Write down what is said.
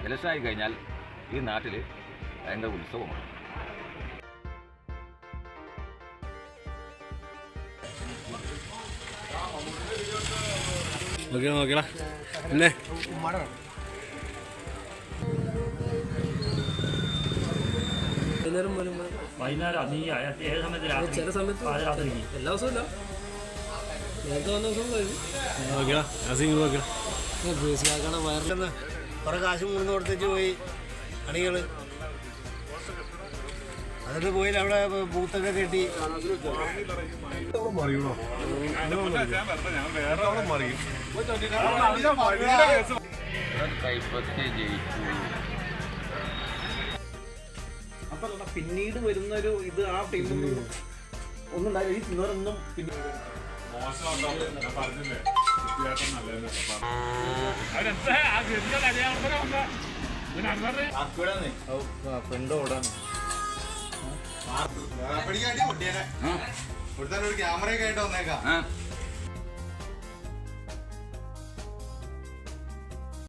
Election ആയി കഴിഞ്ഞാൽ ഈ നാട്ടിൽ ഭയങ്കര ഉത്സവമാണ്. നോക്കിയാ പിന്നെ വൈകുന്നേരം ഏത് സമയത്ത് ചില സമയത്ത് രാത്രി എല്ലാ ദിവസവും ഇല്ല. നേരത്തെ വന്ന ദിവസം വയറിലെന്ന് കുറെ കാശ് മൂന്ന് കൊടുത്തേച്ച് പോയി അണികൾ. എന്നിട്ട് പോയി അവിടെ ബൂത്തൊക്കെ കെട്ടി പിന്നീട് വരുന്നൊരു ഇത് ആ ടീമിൽ ഒന്നും ഇവരൊന്നും ക്യാമറയൊക്കെ ആയിട്ട് വന്നേക്കാം.